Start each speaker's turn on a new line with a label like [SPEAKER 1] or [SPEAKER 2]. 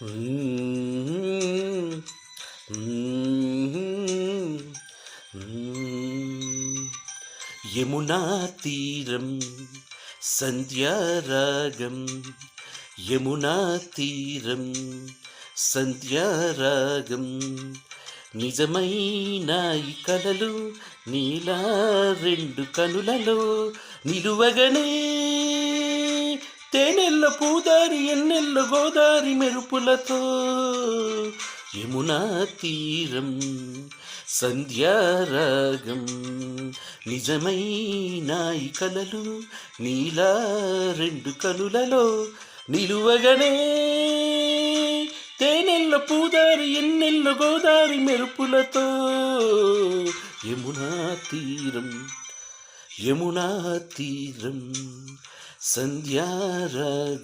[SPEAKER 1] హ్మ్. హ్మ్. హ్మ్. యమునా తీరం సంధ్యారాగం యమునా తీరం సంధ్యారాగం నిజమైన ఈ కలలు నీలా రెండు కనులలో నిలువగనే తేనెల్ల పూదారి ఎన్నెల్ల గోదారి మెరుపులతో యమునా తీరం సంధ్యారాగం నిజమైన ఈ కలలు నీలా రెండు కనులలో నిలువగనే తేనెల్ల పూదారి ఎన్నెల్ల గోదారి మెరుపులతో యమునా తీరం యమునా తీరం సంధ్యారాగం